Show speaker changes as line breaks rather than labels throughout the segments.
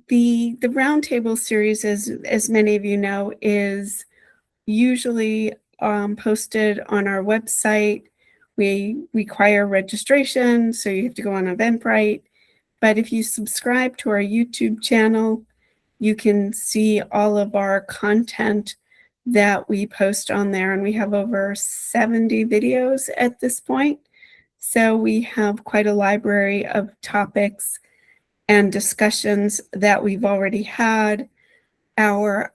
The Roundtable Series, as many of you know, is usually posted on our website. We require registration, so you have to go on Eventbrite. But if you subscribe to our YouTube channel, you can see all of our content that we post on there. And we have over 70 videos at this point. So we have quite a library of topics and discussions that we've already had. Our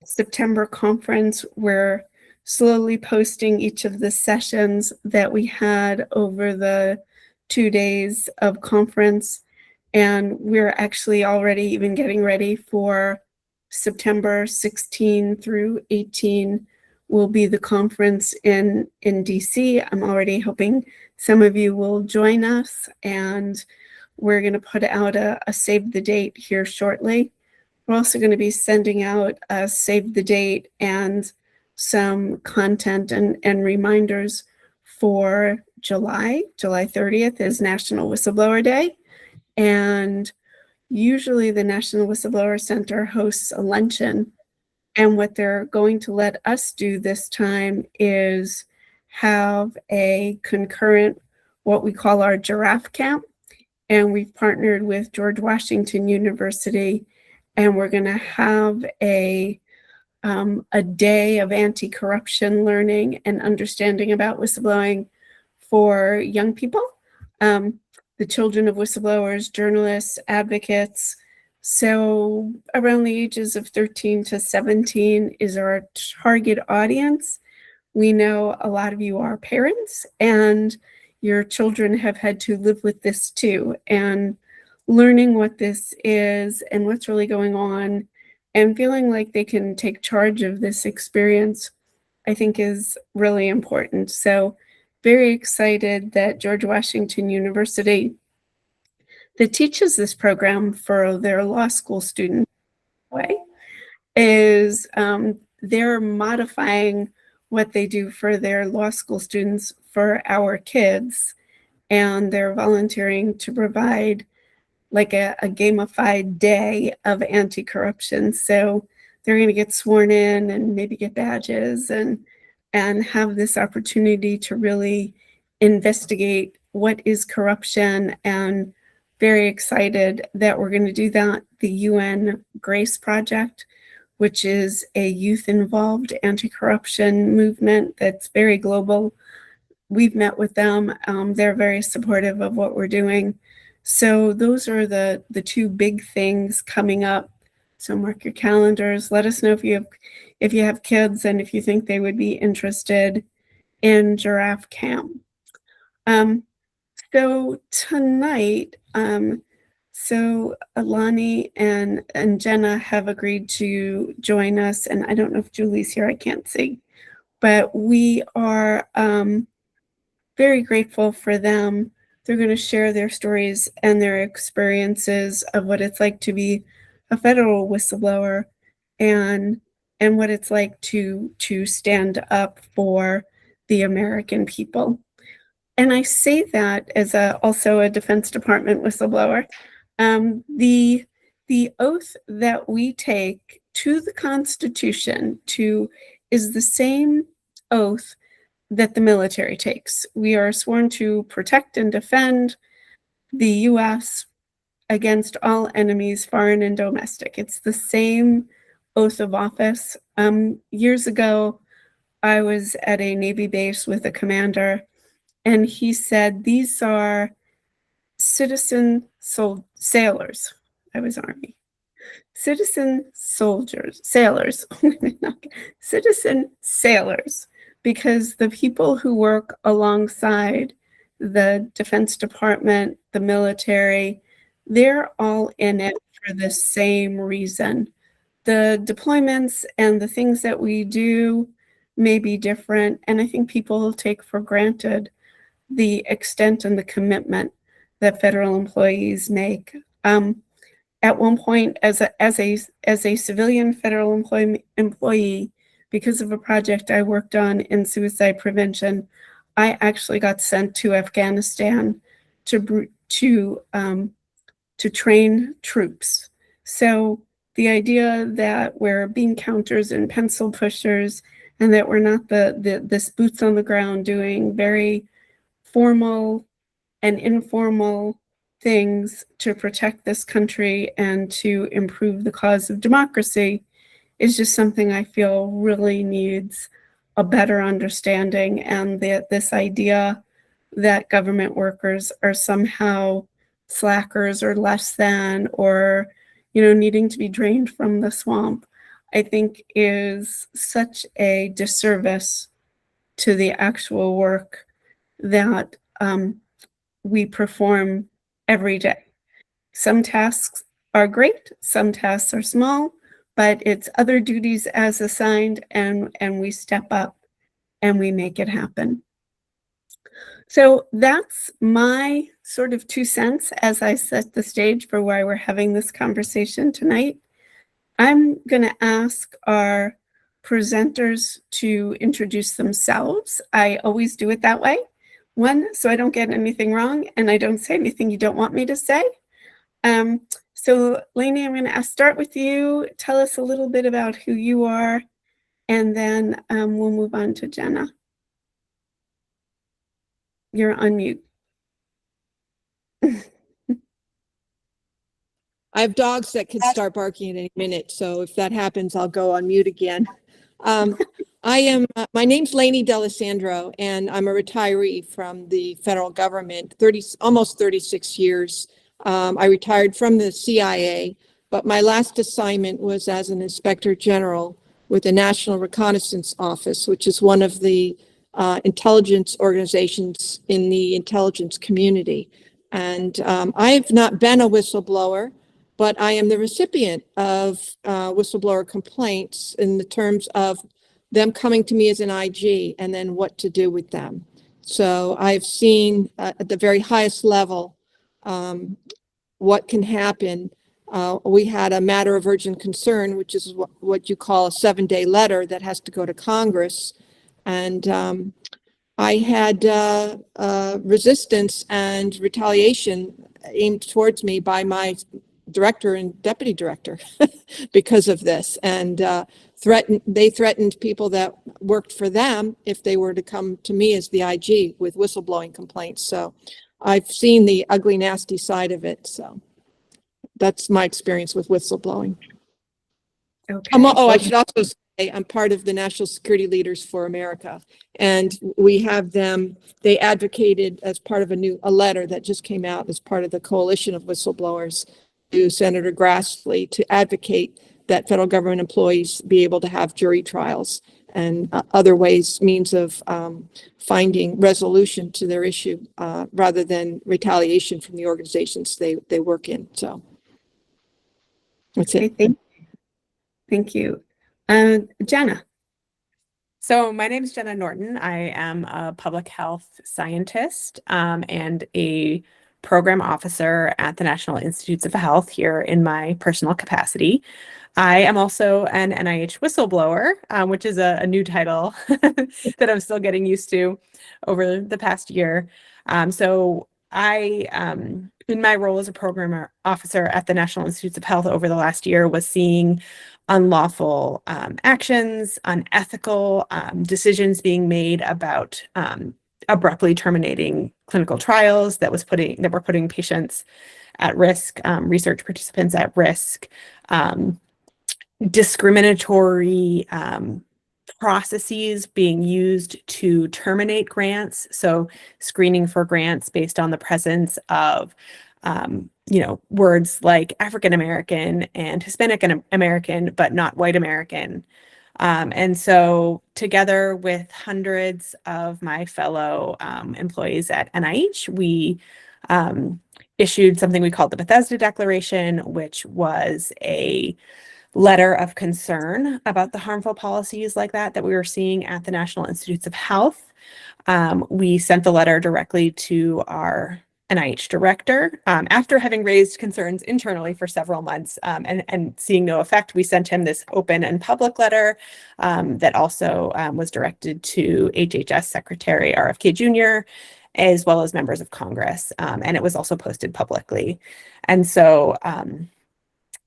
September conference, we're slowly posting each of the sessions that we had over the 2 days of conference. And we're actually already even getting ready for September 16 through 18 will be the conference in DC. I'm already hoping some of you will join us, and we're going to put out a save the date here shortly. We're also going to be sending out a save the date and some content and reminders for July 30th is National Whistleblower Day. And usually the National Whistleblower Center hosts a luncheon. And what they're going to let us do this time is have a concurrent, what we call our giraffe camp. And we've partnered with George Washington University, and we're going to have a day of anti-corruption learning and understanding about whistleblowing for young people, the children of whistleblowers, journalists, advocates. So around the ages of 13 to 17 is our target audience. We know a lot of you are parents, and your children have had to live with this too. And learning what this is and what's really going on and feeling like they can take charge of this experience, I think is really important. So very excited that George Washington University, that teaches this program for their law school students, is they're modifying what they do for their law school students for our kids, and they're volunteering to provide like a gamified day of anti-corruption. So they're going to get sworn in and maybe get badges and have this opportunity to really investigate what is corruption, and very excited that we're going to do that. The UN Grace Project, which is a youth-involved anti-corruption movement that's very global. We've met with them. They're very supportive of what we're doing. So those are the two big things coming up. So mark your calendars. Let us know if you have kids and if you think they would be interested in Giraffe Camp. So tonight, so Alani and Jenna have agreed to join us, and I don't know if Julie's here, I can't see, but we are very grateful for them. They're going to share their stories and their experiences of what it's like to be a federal whistleblower, and what it's like to stand up for the American people. And I say that as also a Defense Department whistleblower. The oath that we take to the Constitution is the same oath that the military takes. We are sworn to protect and defend the U.S. against all enemies, foreign and domestic. It's the same oath of office. Years ago, I was at a Navy base with a commander, and he said, these are citizen sailors. I was Army. Citizen sailors, citizen sailors, because the people who work alongside the Defense Department, the military, they're all in it for the same reason. The deployments and the things that we do may be different, and I think people take for granted the extent and the commitment that federal employees make. At one point, as a civilian federal employee, because of a project I worked on in suicide prevention, I actually got sent to Afghanistan to to train troops. So the idea that we're bean counters and pencil pushers, and that we're not this boots on the ground doing very formal and informal things to protect this country and to improve the cause of democracy is just something I feel really needs a better understanding, and that this idea that government workers are somehow slackers or less than, or needing to be drained from the swamp, I think is such a disservice to the actual work that we perform every day. Some tasks are great, some tasks are small, but it's other duties as assigned, and we step up and we make it happen. So that's my sort of 2 cents as I set the stage for why we're having this conversation tonight. I'm going to ask our presenters to introduce themselves. I always do it that way. One, so I don't get anything wrong and I don't say anything you don't want me to say. So Lainey, I'm going to start with you. Tell us a little bit about who you are, and then we'll move on to Jenna. You're on mute.
I have dogs that could start barking at any minute, so if that happens, I'll go on mute again. My name's Lainey D'Alessandro, and I'm a retiree from the federal government, almost 36 years. I retired from the CIA, but my last assignment was as an inspector general with the National Reconnaissance Office, which is one of the intelligence organizations in the intelligence community. And I've not been a whistleblower, but I am the recipient of whistleblower complaints in the terms of them coming to me as an IG and then what to do with them. So I've seen at the very highest level what can happen. We had a matter of urgent concern, which is what you call a 7-day letter that has to go to Congress. And I had resistance and retaliation aimed towards me by my director and deputy director because of this. And they threatened people that worked for them if they were to come to me as the IG with whistleblowing complaints. So I've seen the ugly, nasty side of it. So that's my experience with whistleblowing.
Okay.
I should also say I'm part of the National Security Leaders for America, and we have them. They advocated as part of a letter that just came out as part of the coalition of whistleblowers to Senator Grassley to advocate that federal government employees be able to have jury trials and other means of finding resolution to their issue rather than retaliation from the organizations they work in. So that's it.
Thank you. Jenna.
So my name is Jenna Norton. I am a public health scientist and a program officer at the National Institutes of Health here in my personal capacity. I am also an NIH whistleblower, which is a new title that I'm still getting used to over the past year. So I, in my role as a program officer at the National Institutes of Health over the last year, was seeing unlawful actions, unethical decisions being made about abruptly terminating clinical trials that were putting patients at risk, research participants at risk, discriminatory processes being used to terminate grants. So screening for grants based on the presence of words like African American and Hispanic American, but not white American. And so together with hundreds of my fellow employees at NIH, we issued something we called the Bethesda Declaration, which was a letter of concern about the harmful policies like that we were seeing at the National Institutes of Health. We sent the letter directly to our NIH director. After having raised concerns internally for several months and seeing no effect, we sent him this open and public letter that also was directed to HHS Secretary RFK Jr. as well as members of Congress. And it was also posted publicly. And so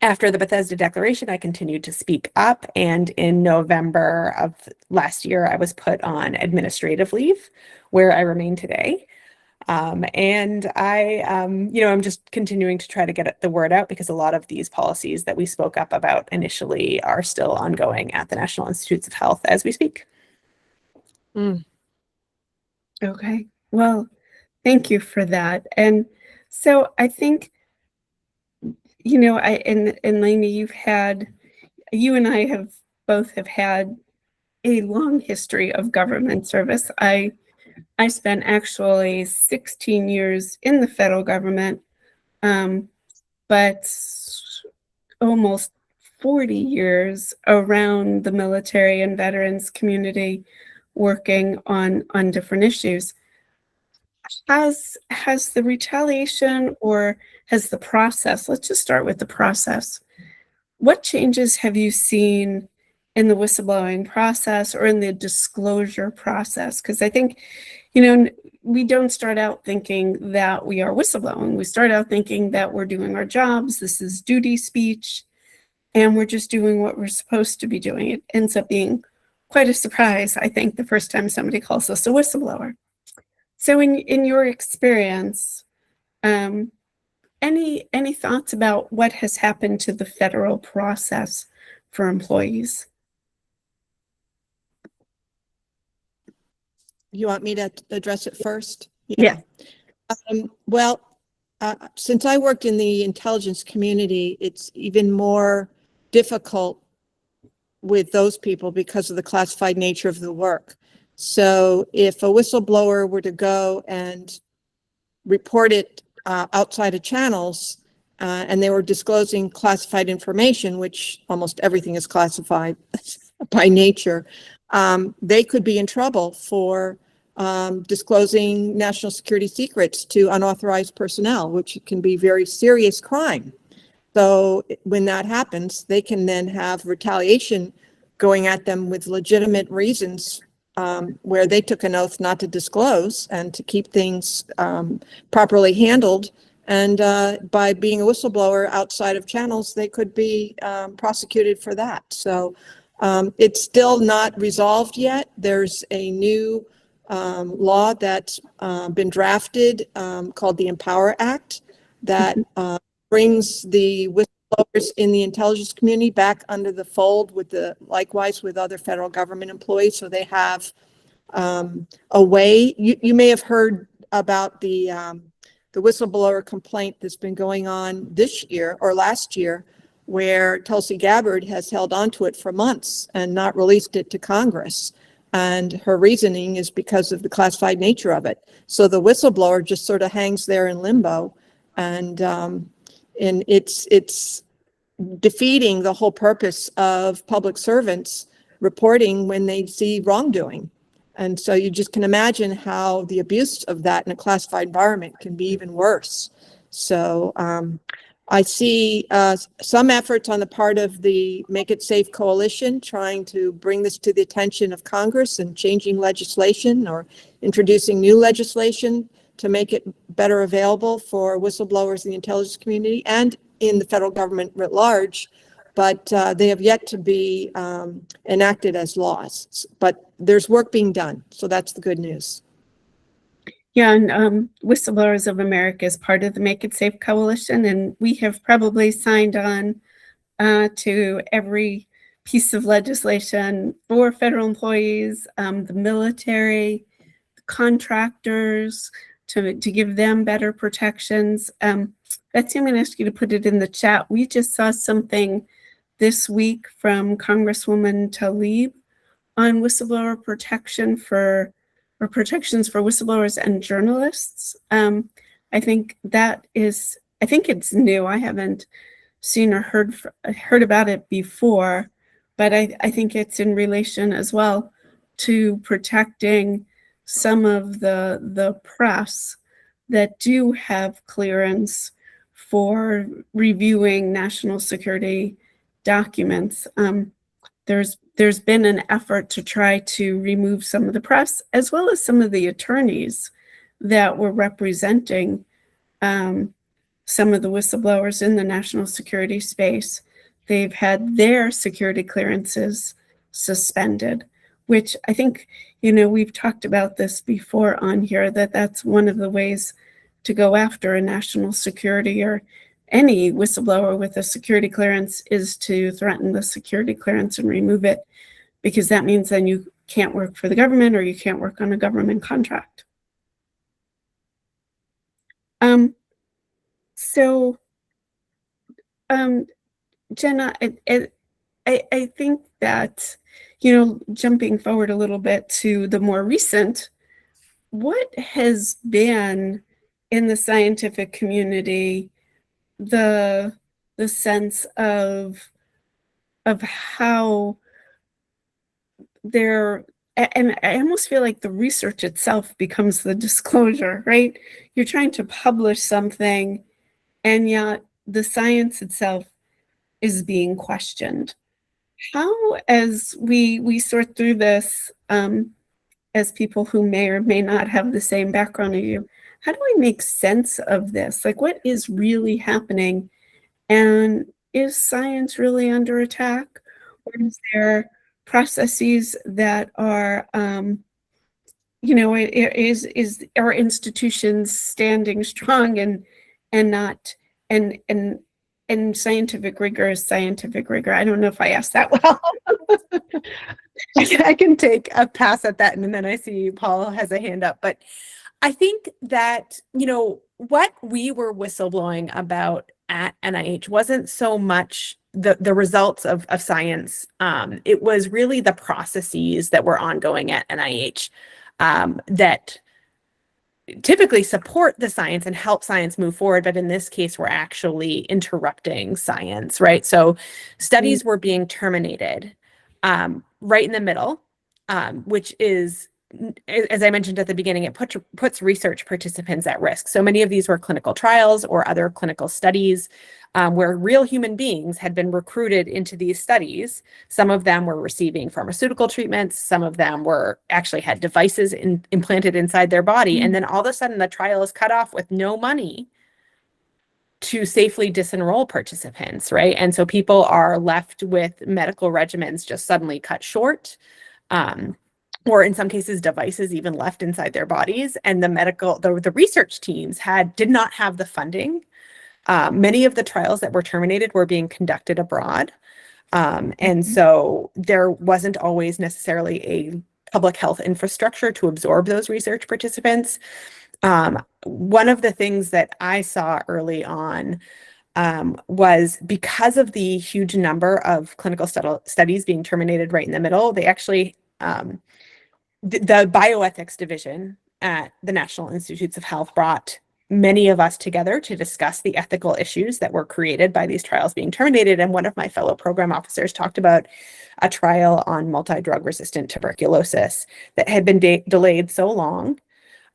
after the Bethesda Declaration, I continued to speak up. And in November of last year, I was put on administrative leave, where I remain today. And I'm just continuing to try to get the word out, because a lot of these policies that we spoke up about initially are still ongoing at the National Institutes of Health as we speak.
Okay. Well, thank you for that. And so I think, and Lainey, you and I have both had a long history of government service. I spent actually 16 years in the federal government, but almost 40 years around the military and veterans community, working on different issues. Has the retaliation, or has the process, let's just start with the process. What changes have you seen in the whistleblowing process or in the disclosure process? Because I think, we don't start out thinking that we are whistleblowing. We start out thinking that we're doing our jobs. This is duty speech, and we're just doing what we're supposed to be doing. It ends up being quite a surprise, I think, the first time somebody calls us a whistleblower. So in your experience, any thoughts about what has happened to the federal process for employees?
You want me to address it first?
Yeah.
Since I worked in the intelligence community, it's even more difficult with those people because of the classified nature of the work. So if a whistleblower were to go and report it outside of channels, and they were disclosing classified information, which almost everything is classified by nature, they could be in trouble for disclosing national security secrets to unauthorized personnel, which can be very serious crime. So when that happens, they can then have retaliation going at them with legitimate reasons, where they took an oath not to disclose and to keep things properly handled. And by being a whistleblower outside of channels, they could be prosecuted for that. So it's still not resolved yet. There's a new law that's been drafted called the Empower Act that brings the whistleblowers in the intelligence community back under the fold likewise with other federal government employees. So they have a way. You may have heard about the whistleblower complaint that's been going on this year or last year, where Tulsi Gabbard has held onto it for months and not released it to Congress. And her reasoning is because of the classified nature of it. So the whistleblower just sort of hangs there in limbo, and it's defeating the whole purpose of public servants reporting when they see wrongdoing. And so you just can imagine how the abuse of that in a classified environment can be even worse. So I see some efforts on the part of the Make It Safe Coalition trying to bring this to the attention of Congress and changing legislation or introducing new legislation to make it better available for whistleblowers in the intelligence community and in the federal government writ large. But they have yet to be enacted as laws. But there's work being done. So that's the good news.
Yeah, and Whistleblowers of America is part of the Make It Safe Coalition, and we have probably signed on to every piece of legislation for federal employees, the military, contractors, to give them better protections. Betsy, I'm going to ask you to put it in the chat. We just saw something this week from Congresswoman Tlaib on whistleblower protection protections for whistleblowers and journalists. I think it's new. I haven't seen or heard about it before, but I think it's in relation as well to protecting some of the press that do have clearance for reviewing national security documents. There's been an effort to try to remove some of the press, as well as some of the attorneys that were representing some of the whistleblowers in the national security space. They've had their security clearances suspended, which I think, we've talked about this before on here, that's one of the ways to go after a national security or any whistleblower with a security clearance is to threaten the security clearance and remove it, because that means then you can't work for the government or you can't work on a government contract. So, Jenna, I think that, jumping forward a little bit to the more recent, what has been in the scientific community the sense of how they're, and I almost feel like the research itself becomes the disclosure, right? You're trying to publish something, and yet the science itself is being questioned. How, as we sort through this, as people who may or may not have the same background as you, how do we make sense of this? Like, what is really happening? And is science really under attack? Or is there processes that are, is our institutions standing strong and not, and scientific rigor is scientific rigor? I don't know if I asked that well.
I can take a pass at that, and then I see Paul has a hand up. But I think that, what we were whistleblowing about at NIH wasn't so much the results of science. It was really the processes that were ongoing at NIH that typically support the science and help science move forward, but in this case, we're actually interrupting science, right? So studies were being terminated right in the middle, which is, as I mentioned at the beginning, it puts research participants at risk. So many of these were clinical trials or other clinical studies where real human beings had been recruited into these studies. Some of them were receiving pharmaceutical treatments. Some of them were actually had devices implanted inside their body. And then all of a sudden the trial is cut off with no money to safely disenroll participants, right? And so people are left with medical regimens just suddenly cut short. Or in some cases, devices even left inside their bodies. And the research teams did not have the funding. Many of the trials that were terminated were being conducted abroad. And so there wasn't always necessarily a public health infrastructure to absorb those research participants. One of the things that I saw early on was because of the huge number of clinical studies being terminated right in the middle, they actually, the bioethics division at the National Institutes of Health brought many of us together to discuss the ethical issues that were created by these trials being terminated. And one of my fellow program officers talked about a trial on multi-drug resistant tuberculosis that had been delayed so long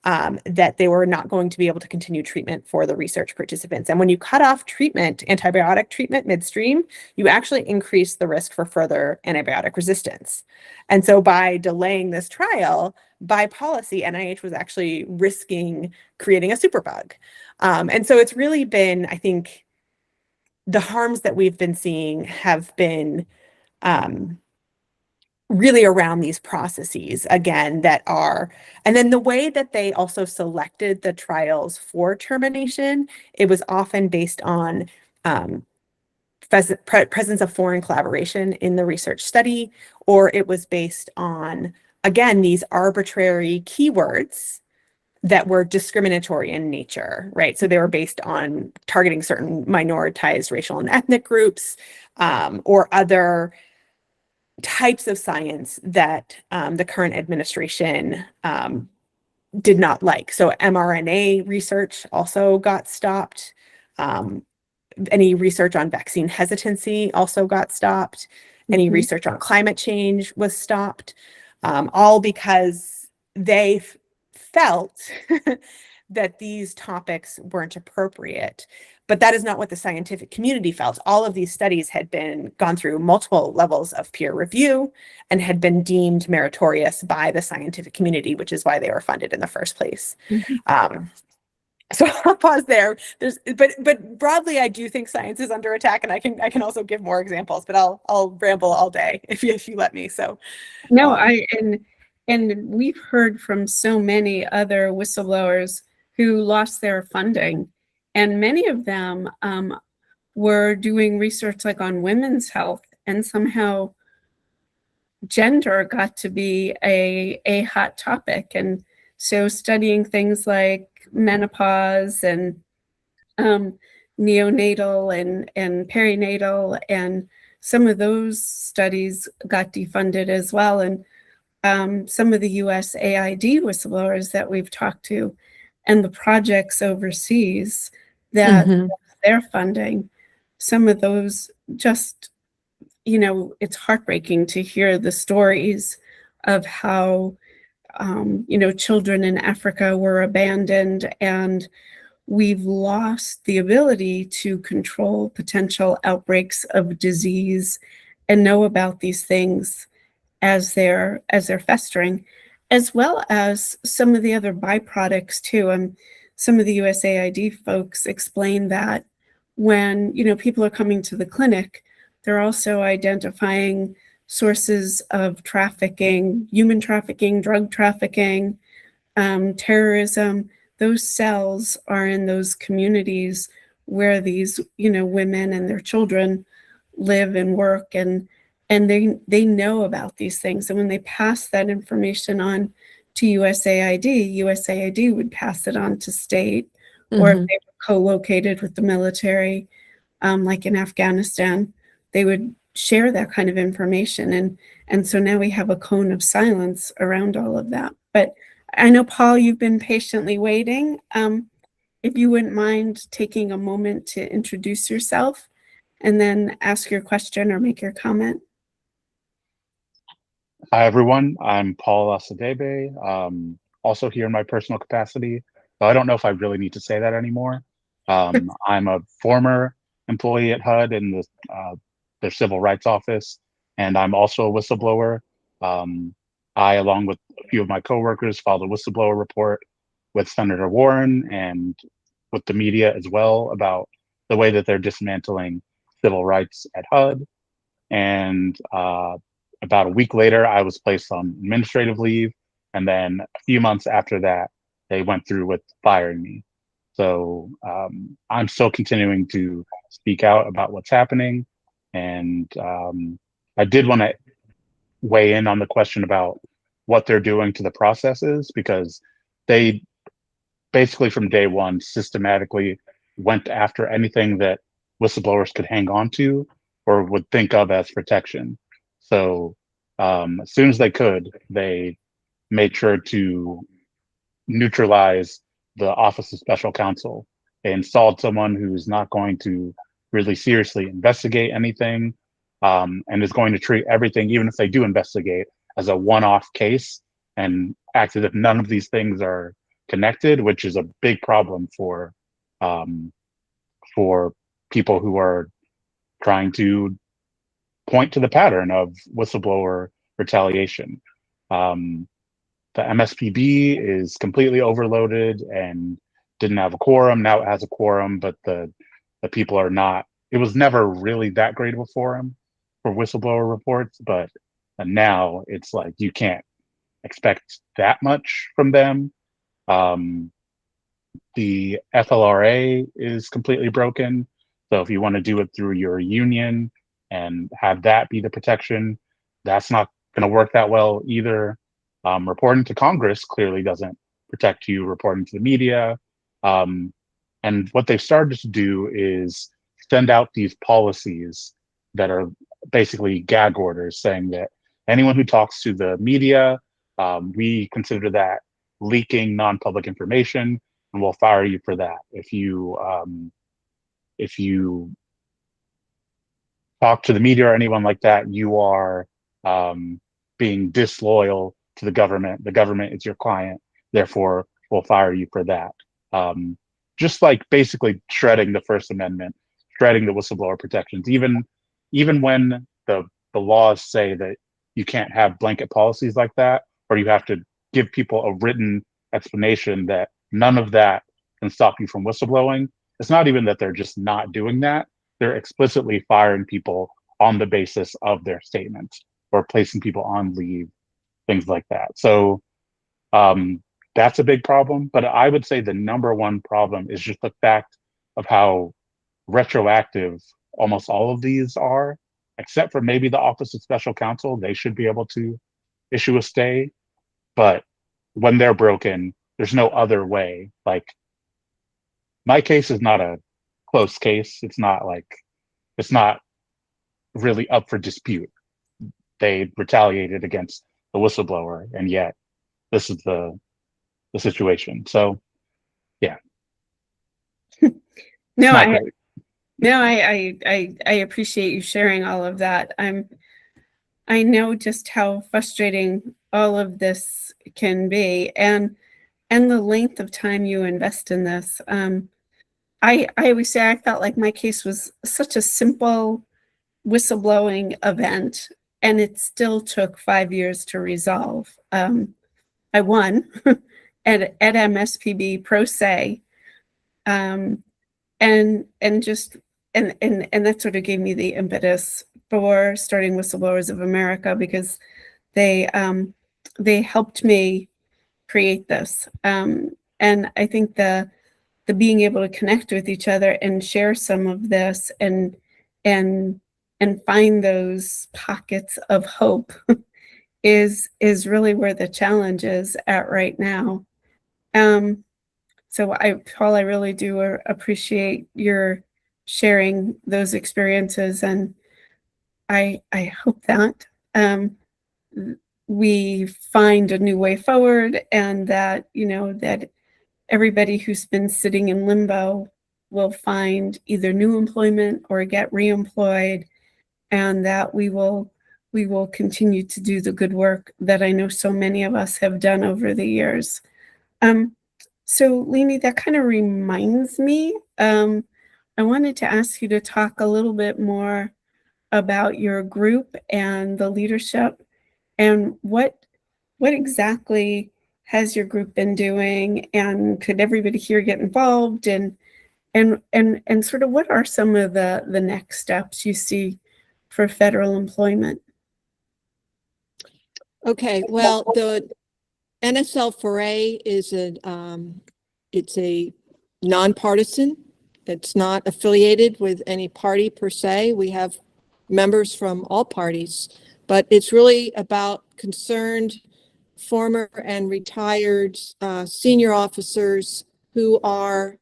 that they were not going to be able to continue treatment for the research participants. And when you cut off antibiotic treatment midstream, you actually increase the risk for further antibiotic resistance. And so by delaying this trial, by policy, NIH was actually risking creating a superbug. And so it's really been, I think, the harms that we've been seeing have been really around these processes, again, and then the way that they also selected the trials for termination, it was often based on presence of foreign collaboration in the research study, or it was based on, again, these arbitrary keywords that were discriminatory in nature, right? So they were based on targeting certain minoritized racial and ethnic groups, or other types of science that the current administration did not like. So mRNA research also got stopped. Any research on vaccine hesitancy also got stopped. Any research on climate change was stopped, all because they felt that these topics weren't appropriate. But that is not what the scientific community felt. All of these studies had been gone through multiple levels of peer review and had been deemed meritorious by the scientific community, which is why they were funded in the first place. So I'll pause there. But broadly, I do think science is under attack, and I can also give more examples, but I'll ramble all day if you let me. So
no, and we've heard from so many other whistleblowers who lost their funding, and many of them were doing research like on women's health, and somehow gender got to be a hot topic, and so studying things like menopause and neonatal and perinatal, and some of those studies got defunded as well. And some of the USAID whistleblowers that we've talked to and the projects overseas that they're funding, some of those just, it's heartbreaking to hear the stories of how children in Africa were abandoned, and we've lost the ability to control potential outbreaks of disease and know about these things as they're festering, as well as some of the other byproducts too. And some of the USAID folks explain that when people are coming to the clinic, they're also identifying sources of trafficking, human trafficking, drug trafficking, terrorism. Those cells are in those communities where these, women and their children live and work, and they know about these things. And when they pass that information on to USAID would pass it on to state, or if they were co-located with the military, like in Afghanistan, they would share that kind of information. And so now we have a cone of silence around all of that. But I know, Paul, you've been patiently waiting. If you wouldn't mind taking a moment to introduce yourself and then ask your question or make your comment.
Hi, everyone. I'm Paul Asadebe, also here in my personal capacity. So I don't know if I really need to say that anymore. I'm a former employee at HUD in their civil rights office, and I'm also a whistleblower. I, along with a few of my coworkers, filed a whistleblower report with Senator Warren and with the media as well about the way that they're dismantling civil rights at HUD. And about a week later, I was placed on administrative leave. And then a few months after that, they went through with firing me. So I'm still continuing to speak out about what's happening. And I did want to weigh in on the question about what they're doing to the processes, because they basically from day one systematically went after anything that whistleblowers could hang on to or would think of as protection. So as soon as they could, they made sure to neutralize the Office of Special Counsel. They installed someone who's not going to really seriously investigate anything, and is going to treat everything, even if they do investigate, as a one-off case and act as if none of these things are connected, which is a big problem for people who are trying to point to the pattern of whistleblower retaliation. The MSPB is completely overloaded and didn't have a quorum. Now it has a quorum, but the people are not. It was never really that great of a forum for whistleblower reports, but now it's like you can't expect that much from them. The FLRA is completely broken. So if you want to do it through your union and have that be the protection, that's not going to work that well either. Reporting to Congress clearly doesn't protect you. Reporting to the media. And what they've started to do is send out these policies that are basically gag orders saying that anyone who talks to the media, we consider that leaking non-public information, and we'll fire you for that. If you talk to the media or anyone like that, you are being disloyal to the government. The government is your client, therefore we'll fire you for that. just like basically shredding the First Amendment, shredding the whistleblower protections, even when the laws say that you can't have blanket policies like that, or you have to give people a written explanation that none of that can stop you from whistleblowing. It's not even that they're just not doing that. They're explicitly firing people on the basis of their statements or placing people on leave, things like that. So that's a big problem. But I would say the number one problem is just the fact of how retroactive almost all of these are, except for maybe the Office of Special Counsel. They should be able to issue a stay. But when they're broken, there's no other way. Like, my case is not a close case. It's not really up for dispute. They retaliated against the whistleblower, and yet this is the situation. So yeah.
No,
Not great.
I appreciate you sharing all of that. I know just how frustrating all of this can be, and the length of time you invest in this. I always say I felt like my case was such a simple whistleblowing event, and it still took 5 years to resolve. I won at MSPB pro se, and that sort of gave me the impetus for starting Whistleblowers of America, because they helped me create this. And I think the being able to connect with each other and share some of this and find those pockets of hope is really where the challenge is at right now. So Paul, I really do appreciate your sharing those experiences, and I hope that we find a new way forward, and that that everybody who's been sitting in limbo will find either new employment or get reemployed, and that we will continue to do the good work that I know so many of us have done over the years. So Lainey, that kind of reminds me, I wanted to ask you to talk a little bit more about your group and the leadership, and what exactly has your group been doing, and could everybody here get involved, and sort of what are some of the next steps you see for federal employment?
Okay, well, the NSL4A is it's a nonpartisan. It's not affiliated with any party per se. We have members from all parties, but it's really about concerned former and retired senior officers who are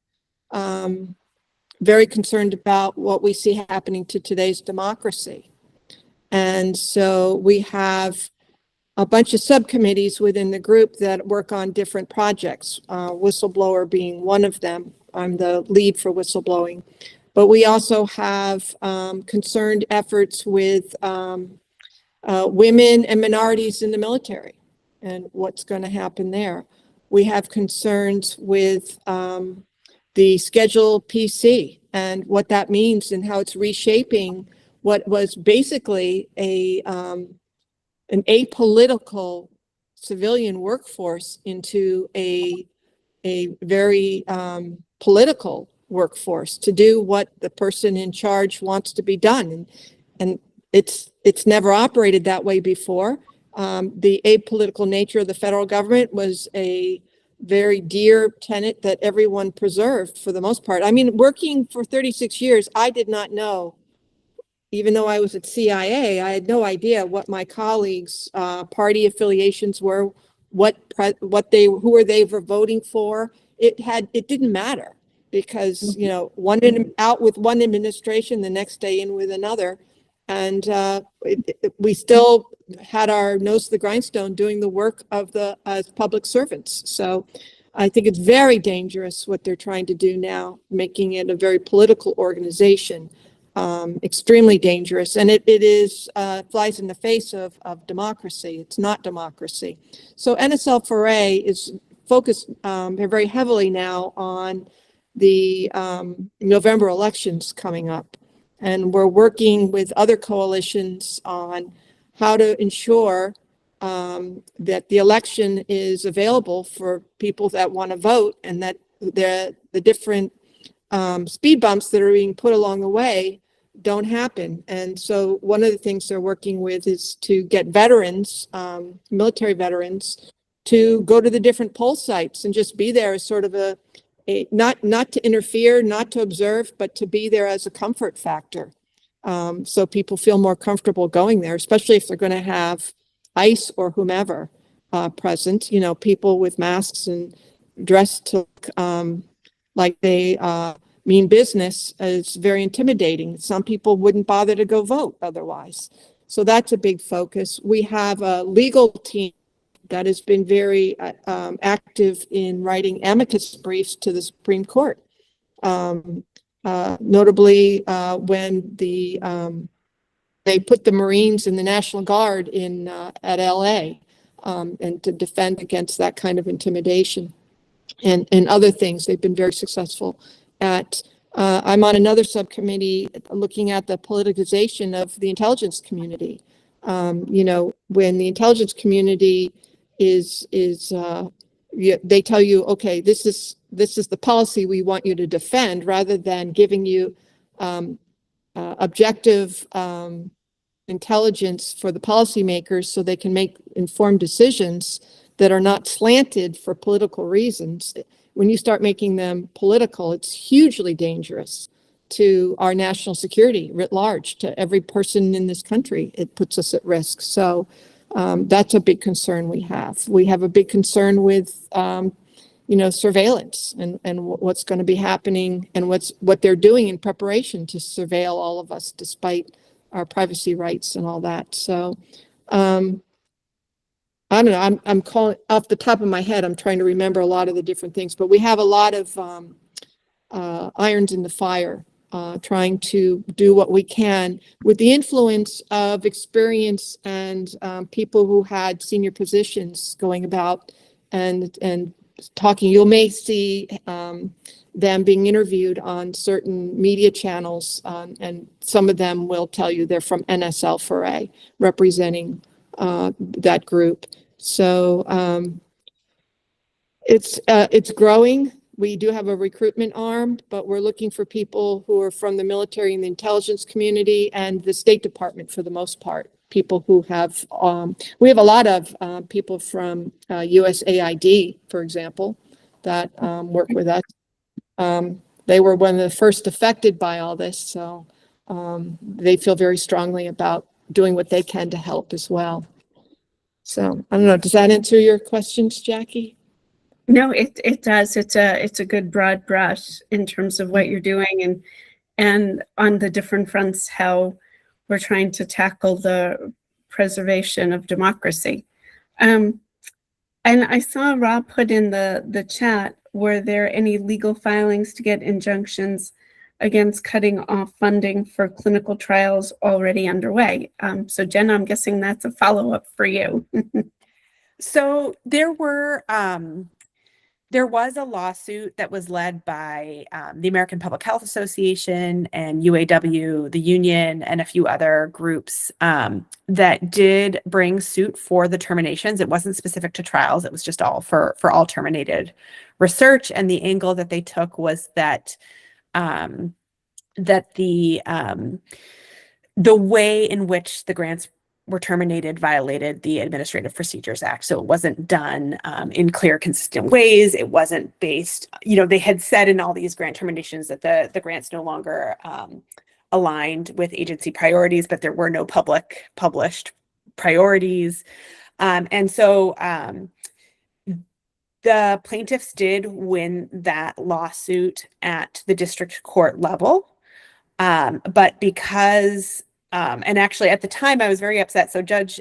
very concerned about what we see happening to today's democracy. And so we have a bunch of subcommittees within the group that work on different projects, Whistleblower being one of them. I'm the lead for whistleblowing. But we also have concerned efforts with women and minorities in the military and what's going to happen there. We have concerns with the Schedule PC and what that means and how it's reshaping what was basically an apolitical civilian workforce into a very political workforce to do what the person in charge wants to be done. And it's never operated that way before. The apolitical nature of the federal government was a very dear tenet that everyone preserved for the most part. I mean, working for 36 years, I did not know, even though I was at CIA, I had no idea what my colleagues' party affiliations were, who were they were voting for. It didn't matter, because out with one administration, the next day in with another, and we still had our nose to the grindstone doing the work of as public servants. So I think it's very dangerous what they're trying to do now, making it a very political organization. Extremely dangerous, and it flies in the face of democracy. It's not democracy. So NSL4A is focused very heavily now on the November elections coming up. And we're working with other coalitions on how to ensure that the election is available for people that want to vote, and that the different speed bumps that are being put along the way don't happen. And so one of the things they're working with is to get veterans, military veterans, to go to the different poll sites and just be there as sort of a not to interfere, not to observe, but to be there as a comfort factor. So people feel more comfortable going there, especially if they're going to have ICE or whomever present, you know, people with masks and dressed to look like they mean business is very intimidating. Some people wouldn't bother to go vote otherwise. So that's a big focus. We have a legal team that has been very active in writing amicus briefs to the Supreme Court. Notably, when they put the Marines and the National Guard in at LA, and to defend against that kind of intimidation and other things. They've been very successful at. I'm on another subcommittee looking at the politicization of the intelligence community. You know, when the intelligence community they tell you, okay, this is the policy we want you to defend, rather than giving you objective intelligence for the policymakers so they can make informed decisions that are not slanted for political reasons. When you start making them political, it's hugely dangerous to our national security writ large, to every person in this country. It puts us at risk. So that's a big concern we have. We have a big concern with you know, surveillance and what's going to be happening, and what they're doing in preparation to surveil all of us despite our privacy rights and all that. So I don't know, I'm calling off the top of my head. I'm trying to remember a lot of the different things, but we have a lot of irons in the fire, trying to do what we can with the influence of experience and people who had senior positions going about and talking. You may see them being interviewed on certain media channels, and some of them will tell you they're from NSL4A, representing that group. So it's growing. We do have a recruitment arm, but we're looking for people who are from the military and the intelligence community and the State Department for the most part. People who have, we have a lot of people from USAID, for example, that work with us. They were one of the first affected by all this, so they feel very strongly about doing what they can to help as well. So I don't know, does that answer your questions, Jackie?
No, it does. It's a good broad brush in terms of what you're doing and on the different fronts, how we're trying to tackle the preservation of democracy. And I saw Rob put in the chat, were there any legal filings to get injunctions against cutting off funding for clinical trials already underway? So Jenna, I'm guessing that's a follow-up for you.
So there was a lawsuit that was led by the American Public Health Association and UAW, the union, and a few other groups that did bring suit for the terminations. It wasn't specific to trials. It was just all for all terminated research. And the angle that they took was that the way in which the grants were terminated violated the Administrative Procedures Act. So it wasn't done in clear, consistent ways. It wasn't based, you know, they had said in all these grant terminations that the grants no longer aligned with agency priorities, but there were no published priorities. And so the plaintiffs did win that lawsuit at the district court level. But because and actually, at the time, I was very upset. So Judge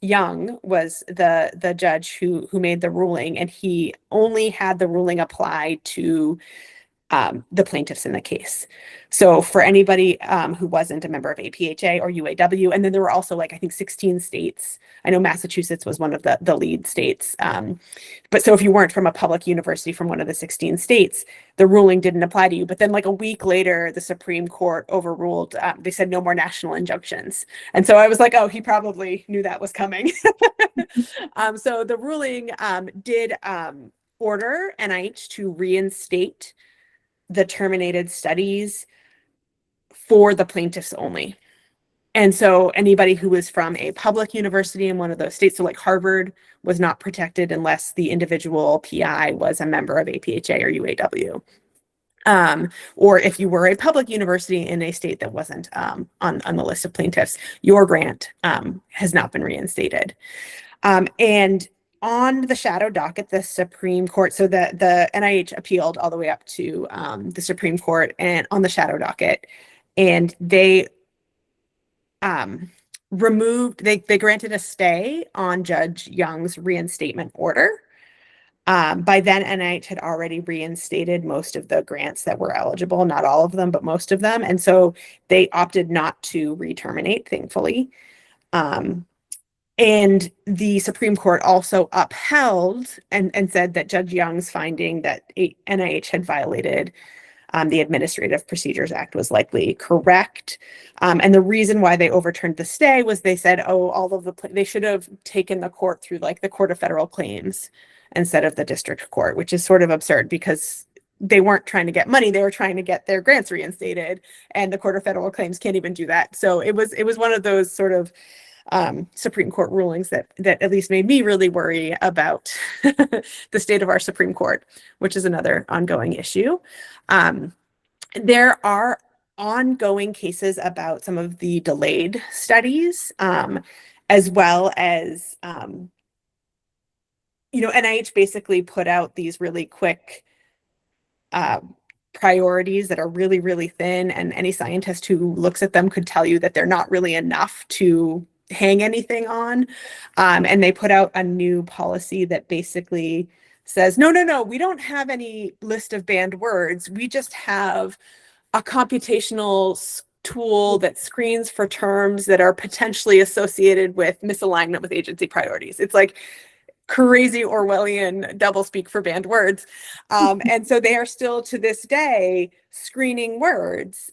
Young was the judge who made the ruling, and he only had the ruling apply to the plaintiffs in the case. So for anybody who wasn't a member of APHA or UAW, and then there were also like, I think 16 states. I know Massachusetts was one of the lead states. But so if you weren't from a public university from one of the 16 states, the ruling didn't apply to you. But then like a week later, the Supreme Court overruled, they said no more national injunctions. And so I was like, oh, he probably knew that was coming. So the ruling did order NIH to reinstate the terminated studies for the plaintiffs only. And so anybody who was from a public university in one of those states, so like Harvard, was not protected unless the individual PI was a member of APHA or UAW. Or if you were a public university in a state that wasn't on the list of plaintiffs, your grant has not been reinstated. And on the shadow docket, the Supreme Court, so the NIH appealed all the way up to the Supreme Court and on the shadow docket, and they they granted a stay on Judge Young's reinstatement order. By then, NIH had already reinstated most of the grants that were eligible, not all of them, but most of them. And so they opted not to re-terminate, thankfully. And the Supreme Court also upheld and said that Judge Young's finding that NIH had violated the Administrative Procedures Act was likely correct. And the reason why they overturned the stay was they said, oh, they should have taken the court through like the Court of Federal Claims instead of the district court, which is sort of absurd because they weren't trying to get money, they were trying to get their grants reinstated, and the Court of Federal Claims can't even do that. So it was one of those sort of Supreme Court rulings that at least made me really worry about the state of our Supreme Court, which is another ongoing issue. There are ongoing cases about some of the delayed studies, as well as, NIH basically put out these really quick priorities that are really, really thin, and any scientist who looks at them could tell you that they're not really enough to hang anything on. And they put out a new policy that basically says, no, we don't have any list of banned words. We just have a computational tool that screens for terms that are potentially associated with misalignment with agency priorities. It's like crazy Orwellian doublespeak for banned words. And so they are still to this day screening words,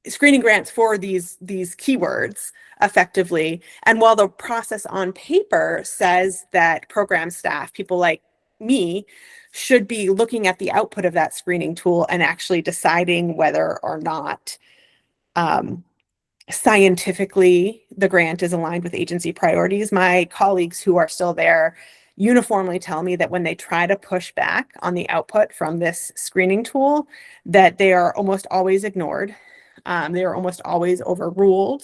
screening grants for these keywords effectively. And while the process on paper says that program staff, people like me, should be looking at the output of that screening tool and actually deciding whether or not scientifically the grant is aligned with agency priorities, my colleagues who are still there uniformly tell me that when they try to push back on the output from this screening tool, that they are almost always ignored. They are almost always overruled.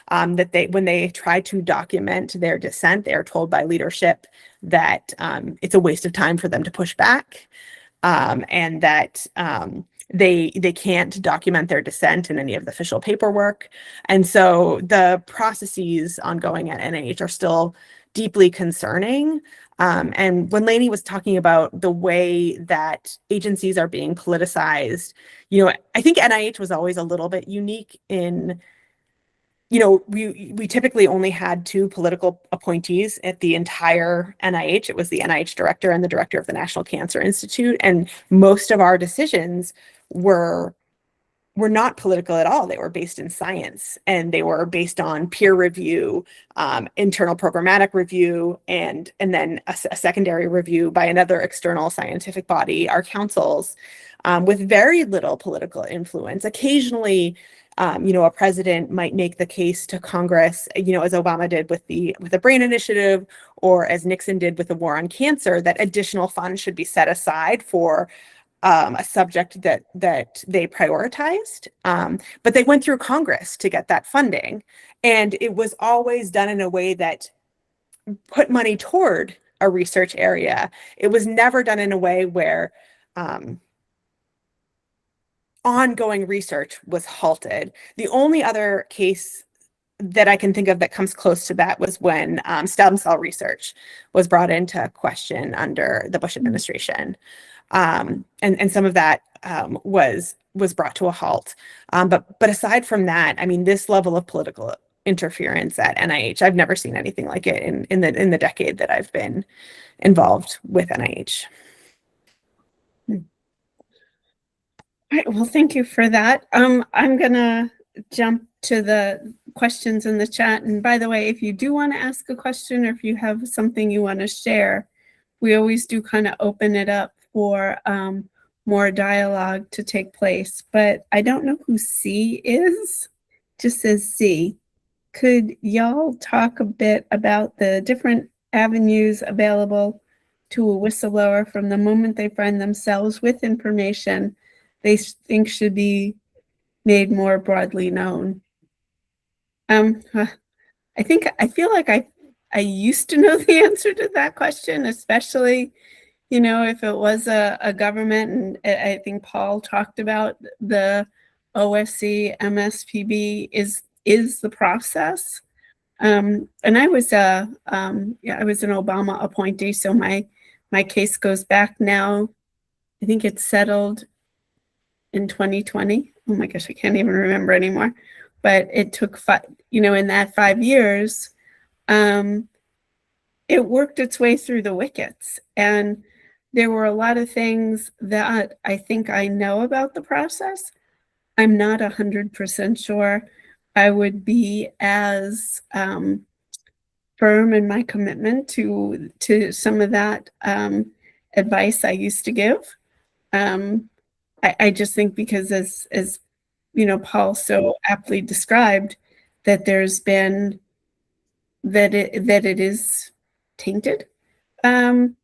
That when they try to document their dissent, they are told by leadership that it's a waste of time for them to push back, and that they can't document their dissent in any of the official paperwork. And so the processes ongoing at NIH are still deeply concerning. And when Lainey was talking about the way that agencies are being politicized, I think NIH was always a little bit unique in, we typically only had 2 political appointees at the entire NIH. It was the NIH director and the director of the National Cancer Institute. And most of our decisions were not political at all. They were based in science, and they were based on peer review, internal programmatic review, and then a secondary review by another external scientific body, our councils, with very little political influence. Occasionally, a president might make the case to Congress, as Obama did with the BRAIN initiative, or as Nixon did with the war on cancer, that additional funds should be set aside for a subject that they prioritized. But they went through Congress to get that funding. And it was always done in a way that put money toward a research area. It was never done in a way where ongoing research was halted. The only other case that I can think of that comes close to that was when stem cell research was brought into question under the Bush administration. And some of that was brought to a halt. But aside from that, I mean, this level of political interference at NIH, I've never seen anything like it in the decade that I've been involved with NIH.
All right, well, thank you for that. I'm gonna jump to the questions in the chat. And by the way, if you do want to ask a question or if you have something you want to share, we always do kind of open it up for more dialogue to take place. But I don't know who C is, just says C. Could y'all talk a bit about the different avenues available to a whistleblower from the moment they find themselves with information they think should be made more broadly known? I feel like I used to know the answer to that question, especially, you know, if it was a government, and I think Paul talked about the OSC MSPB is the process. And I was I was an Obama appointee, so my case goes back now. I think it's settled in 2020. Oh my gosh, I can't even remember anymore. But it took in that 5 years, it worked its way through the wickets. And there were a lot of things that I think I know about the process. I'm not 100% sure I would be as firm in my commitment to some of that advice I used to give. I just think because as you know, Paul so aptly described, that there's been that it is tainted in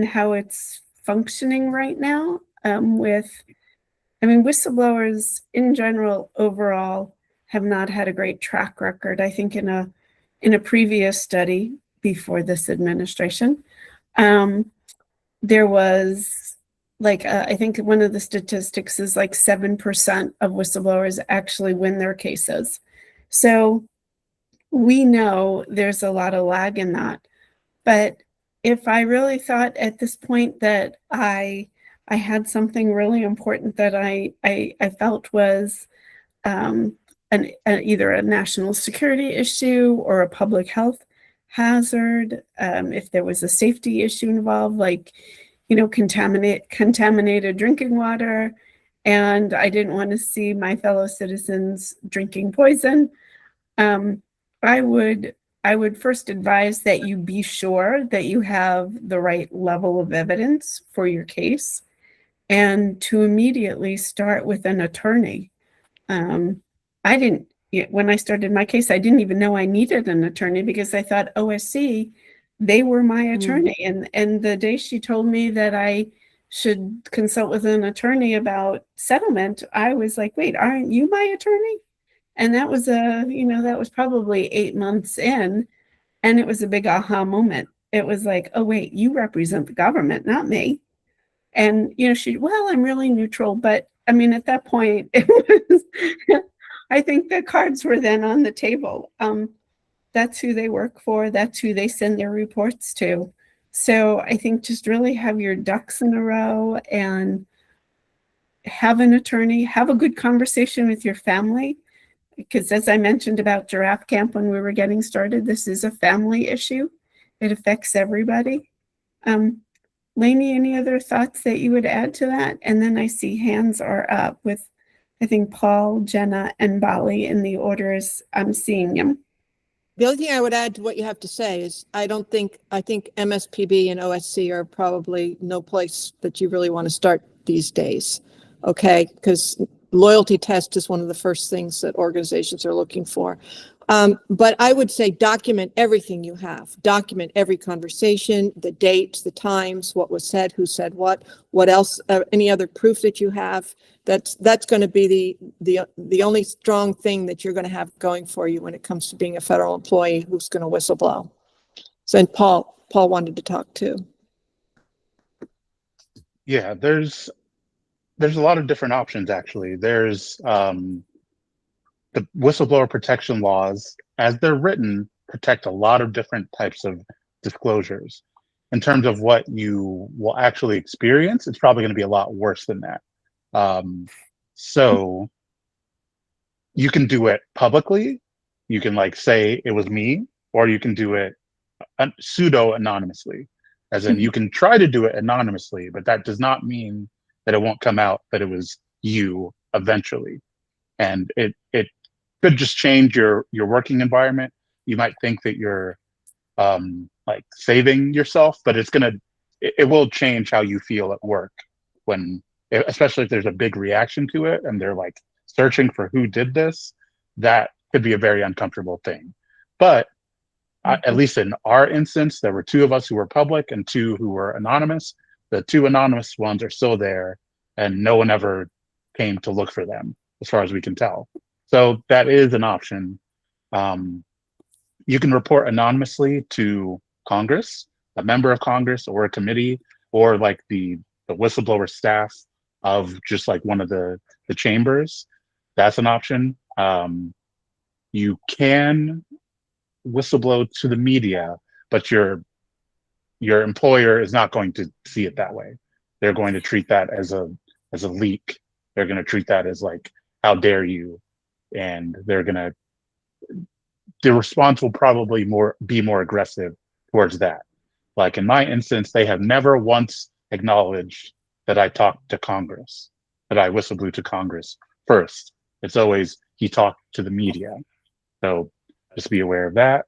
how it's functioning right now. Whistleblowers in general overall have not had a great track record. I think in a previous study before this administration, there was I think one of the statistics is 7% of whistleblowers actually win their cases. So we know there's a lot of lag in that. But if I really thought at this point that I had something really important that I felt was either a national security issue or a public health hazard, if there was a safety issue involved, contaminated drinking water, and I didn't want to see my fellow citizens drinking poison, I would first advise that you be sure that you have the right level of evidence for your case, and to immediately start with an attorney. When I started my case, I didn't even know I needed an attorney because I thought OSC, they were my attorney. And the day she told me that I should consult with an attorney about settlement, I was like, wait, aren't you my attorney? And that was that was probably 8 months in, and it was a big aha moment. It was like, oh wait, you represent the government, not me. And I'm really neutral, but I mean, at that point, it was I think the cards were then on the table. That's who they work for. That's who they send their reports to. So I think just really have your ducks in a row and have an attorney, have a good conversation with your family. Because as I mentioned about Giraffe Camp when we were getting started, this is a family issue. It affects everybody. Lainey, any other thoughts that you would add to that? And then I see hands are up with, I think, Paul, Jenna, and Bali in the orders I'm seeing them.
The only thing I would add to what you have to say is I think MSPB and OSC are probably no place that you really want to start these days, okay? Because loyalty test is one of the first things that organizations are looking for. But I would say document everything you have. Document every conversation, the dates, the times, what was said, who said what else, any other proof that you have. That's going to be the only strong thing that you're going to have going for you when it comes to being a federal employee who's going to whistleblow. So, and Paul wanted to talk too.
Yeah, there's a lot of different options actually. There's the whistleblower protection laws, as they're written, protect a lot of different types of disclosures. in terms of what you will actually experience, it's probably going to be a lot worse than that. So you can do it publicly. You can like say it was me, or you can do it pseudo anonymously, as in you can try to do it anonymously, but that does not mean that it won't come out that it was you eventually. And it could just change your working environment. You might think that you're like saving yourself, but it will change how you feel at work when, especially if there's a big reaction to it and they're like searching for who did this. That could be a very uncomfortable thing. But at least in our instance, there were 2 of us who were public and 2 who were anonymous. The 2 anonymous ones are still there, and no one ever came to look for them, as far as we can tell. So that is an option. You can report anonymously to Congress, a member of Congress, or a committee, or like the whistleblower staff of just like one of the chambers. That's an option. You can whistleblow to the media, but your employer is not going to see it that way. They're going to treat that as a leak. They're going to treat that as like, how dare you? And the response will probably be more aggressive towards that. Like in my instance, they have never once acknowledged that I talked to Congress, that I whistleblew to Congress first. It's always, he talked to the media. So just be aware of that.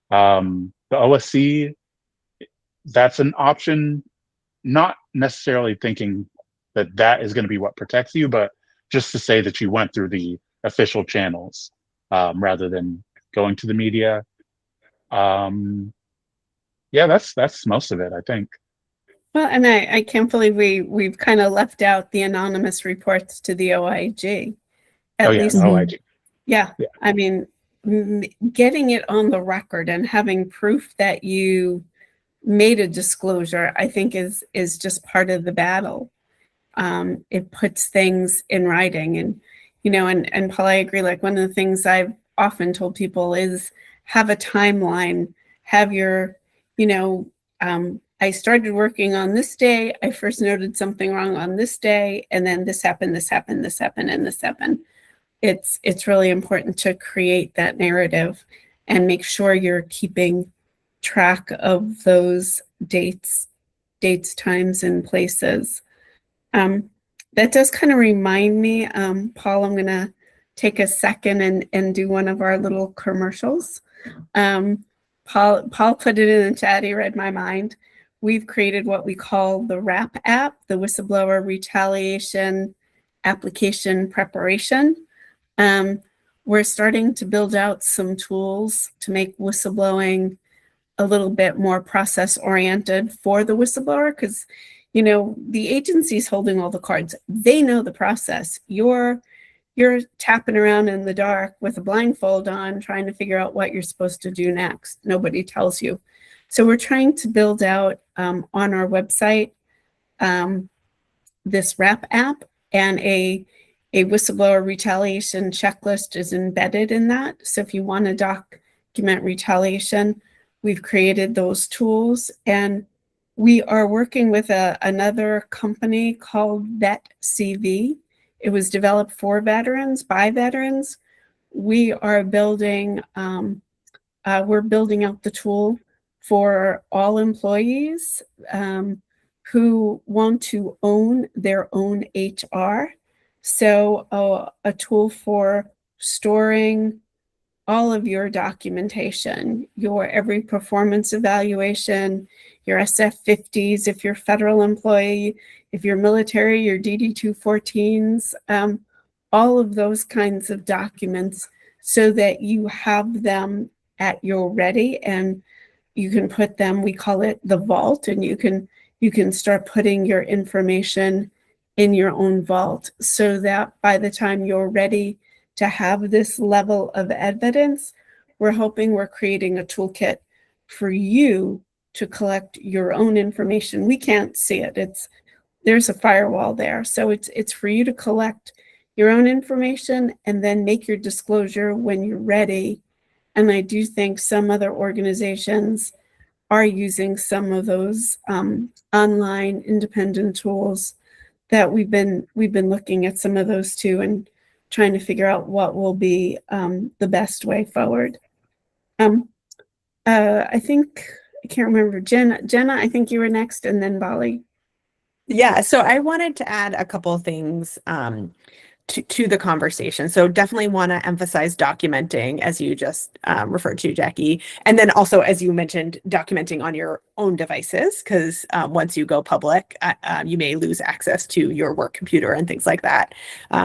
The OSC, that's an option, not necessarily thinking that is going to be what protects you, but just to say that you went through the official channels rather than going to the media. Yeah, that's most of it, I think.
Well, and I can't believe we've kind of left out the anonymous reports to the OIG. At least,
OIG.
Yeah. I mean, getting it on the record and having proof that you made a disclosure, I think is just part of the battle. It puts things in writing, and and Paul, I agree. Like, one of the things I've often told people is have a timeline. Have your, I started working on this day. I first noted something wrong on this day, and then this happened, this happened, this happened, and this happened. It's really important to create that narrative and make sure you're keeping track of those dates, times, and places. That does kind of remind me, Paul, I'm going to take a second and do one of our little commercials. Paul put it in the chat. He read my mind. We've created what we call the WRAP app, the Whistleblower Retaliation Application Preparation. We're starting to build out some tools to make whistleblowing a little bit more process oriented for the whistleblower, because the agency's holding all the cards. They know the process. You're tapping around in the dark with a blindfold on, trying to figure out what you're supposed to do next. Nobody tells you. So we're trying to build out on our website this WRAP app, and a whistleblower retaliation checklist is embedded in that. So if you want to document retaliation, we've created those tools, and we are working with another company called VetCV. It was developed for veterans, by veterans. We are building, we're building out the tool for all employees who want to own their own HR. So a tool for storing all of your documentation, your every performance evaluation, your SF-50s, if you're a federal employee, if you're military, your DD-214s, all of those kinds of documents, so that you have them at your ready, and you can put them, we call it the vault, and you can start putting your information in your own vault, so that by the time you're ready to have this level of evidence, we're hoping we're creating a toolkit for you to collect your own information. We can't see it. There's a firewall there. So it's for you to collect your own information and then make your disclosure when you're ready. And I do think some other organizations are using some of those online independent tools that we've been looking at some of those too and trying to figure out what will be the best way forward. I think, I can't remember, Jenna, I think you were next, and then Bali.
Yeah, so I wanted to add a couple of things to the conversation. So definitely want to emphasize documenting, as you just referred to, Jackie. And then also, as you mentioned, documenting on your own devices, because once you go public, you may lose access to your work computer and things like that.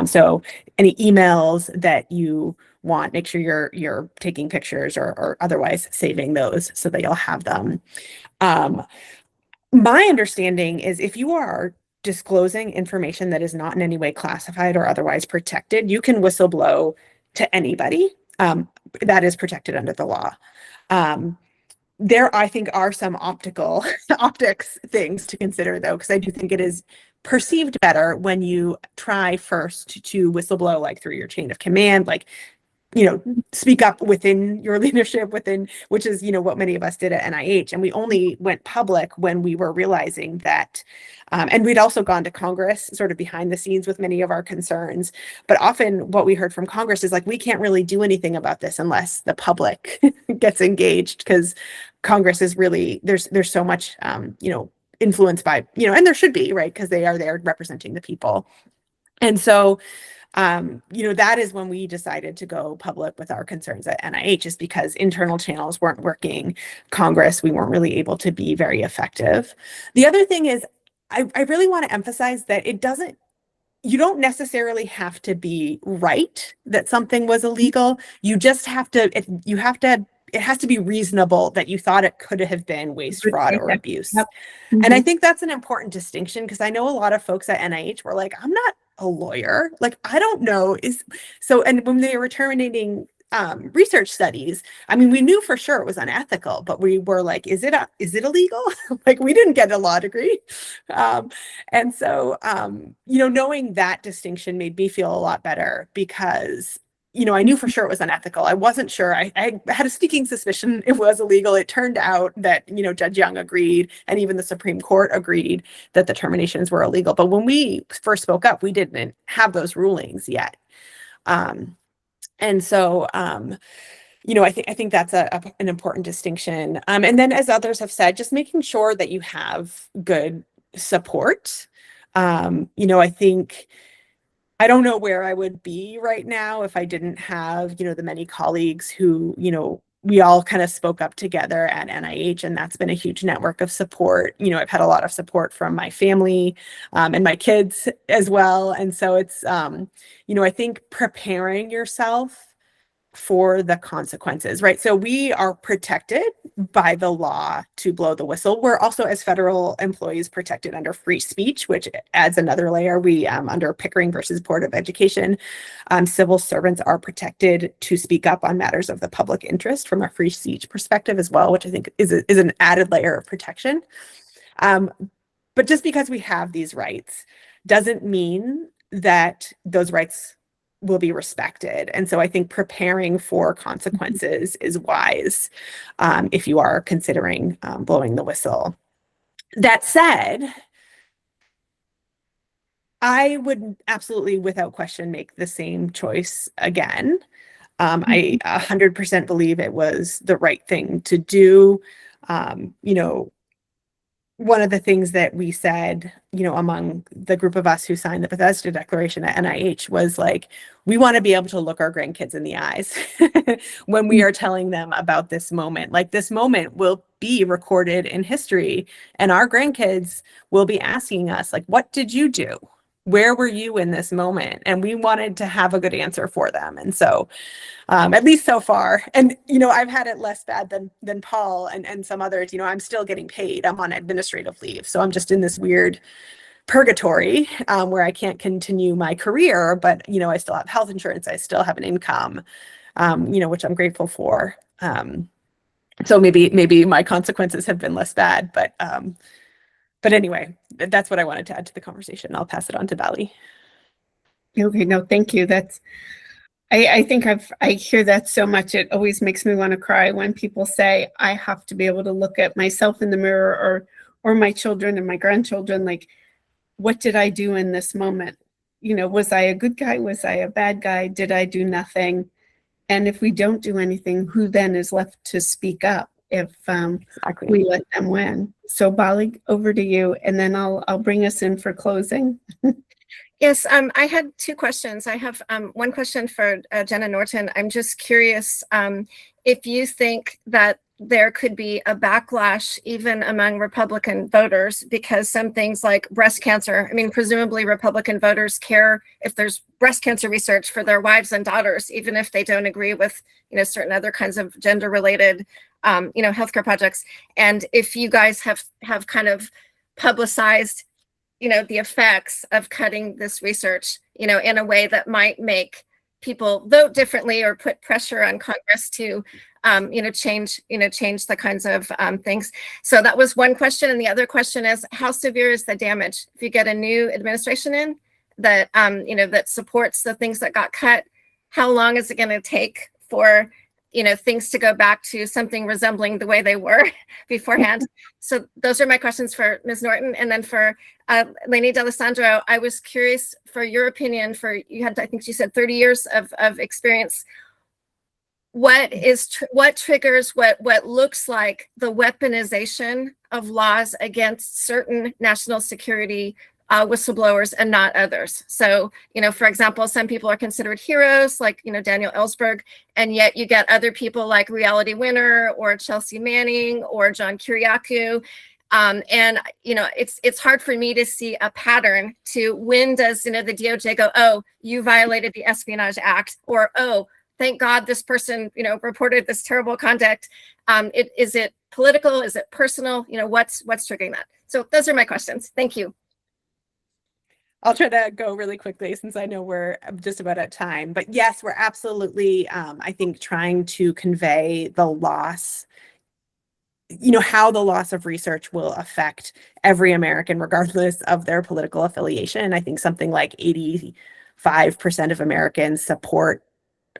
So any emails that you want, make sure you're taking pictures or otherwise saving those so that you'll have them. My understanding is if you are disclosing information that is not in any way classified or otherwise protected, you can whistleblow to anybody. That is protected under the law. There, I think, are some optics things to consider, though, because I do think it is perceived better when you try first to whistleblow, like through your chain of command, like, speak up within your leadership, which is, what many of us did at NIH. And we only went public when we were realizing that, and we'd also gone to Congress sort of behind the scenes with many of our concerns. But often what we heard from Congress is like, we can't really do anything about this unless the public gets engaged, because Congress is really, there's so much, influenced by, and there should be, right? Because they are there representing the people. And so, that is when we decided to go public with our concerns at NIH, is because internal channels weren't working. Congress, we weren't really able to be very effective. The other thing is, I really want to emphasize that you don't necessarily have to be right that something was illegal. You just have to, it has to be reasonable that you thought it could have been waste, fraud, or abuse.
Yep.
And I think that's an important distinction, because I know a lot of folks at NIH were like, I'm not a lawyer. Like, I don't know. And when they were terminating research studies, I mean, we knew for sure it was unethical, but we were like, is it illegal? Like, we didn't get a law degree. And so, knowing that distinction made me feel a lot better, because I knew for sure it was unethical. I wasn't sure. I had a sneaking suspicion it was illegal. It turned out that, Judge Young agreed, and even the Supreme Court agreed that the terminations were illegal. But when we first spoke up, we didn't have those rulings yet. And so, I think that's an important distinction. And then, as others have said, just making sure that you have good support. I think, I don't know where I would be right now if I didn't have, the many colleagues who, we all kind of spoke up together at NIH, and that's been a huge network of support. I've had a lot of support from my family and my kids as well. And so it's, I think preparing yourself for the consequences, right? So we are protected by the law to blow the whistle. We're also, as federal employees, protected under free speech, which adds another layer. We, under Pickering versus Board of Education, civil servants are protected to speak up on matters of the public interest from a free speech perspective as well, which I think is an added layer of protection. But just because we have these rights doesn't mean that those rights will be respected. And so I think preparing for consequences is wise if you are considering blowing the whistle. That said, I would absolutely, without question, make the same choice again. I 100% believe it was the right thing to do. One of the things that we said, among the group of us who signed the Bethesda Declaration at NIH was like, we want to be able to look our grandkids in the eyes when we are telling them about this moment. Like, this moment will be recorded in history, and our grandkids will be asking us, like, what did you do? Where were you in this moment? And we wanted to have a good answer for them. And so, at least so far, and, I've had it less bad than Paul and some others. I'm still getting paid. I'm on administrative leave. So I'm just in this weird purgatory where I can't continue my career, but, I still have health insurance. I still have an income, which I'm grateful for. So maybe my consequences have been less bad, but anyway, that's what I wanted to add to the conversation. I'll pass it on to Bali.
Okay, no, thank you. I think I hear that so much. It always makes me want to cry when people say, I have to be able to look at myself in the mirror or my children and my grandchildren, like, what did I do in this moment? You know, was I a good guy? Was I a bad guy? Did I do nothing? And if we don't do anything, who then is left to speak up if
Exactly.
we let them win? So Bali, over to you, and then I'll bring us in for closing.
Yes, I had two questions. I have one question for Jenna Norton. I'm just curious if you think that there could be a backlash even among Republican voters, because some things like breast cancer, I mean, presumably Republican voters care if there's breast cancer research for their wives and daughters, even if they don't agree with, you know, certain other kinds of gender related, you know, healthcare projects. And if you guys have kind of publicized, you know, the effects of cutting this research, you know, in a way that might make people vote differently or put pressure on Congress to, you know, change the kinds of things. So that was one question. And the other question is, how severe is the damage if you get a new administration in that, you know, that supports the things that got cut? How long is it going to take for, you know, things to go back to something resembling the way they were beforehand? So those are my questions for Ms. Norton. And then for Lainey D'Alessandro, I was curious for your opinion. For you had, I think she said 30 years of experience. What triggers what looks like the weaponization of laws against certain national security whistleblowers and not others? So, you know, for example, some people are considered heroes, like, you know, Daniel Ellsberg, and yet you get other people like Reality Winner or Chelsea Manning or John Kiriakou. And, you know, it's hard for me to see a pattern to when does, you know, the DOJ go, oh, you violated the Espionage Act, or, oh, thank God this person, you know, reported this terrible conduct. Is it political? Is it personal? You know, what's triggering that? So those are my questions. Thank you.
I'll try to go really quickly since I know we're just about at time. But yes, we're absolutely, I think, trying to convey the loss, you know, how the loss of research will affect every American, regardless of their political affiliation. I think something like 85% of Americans support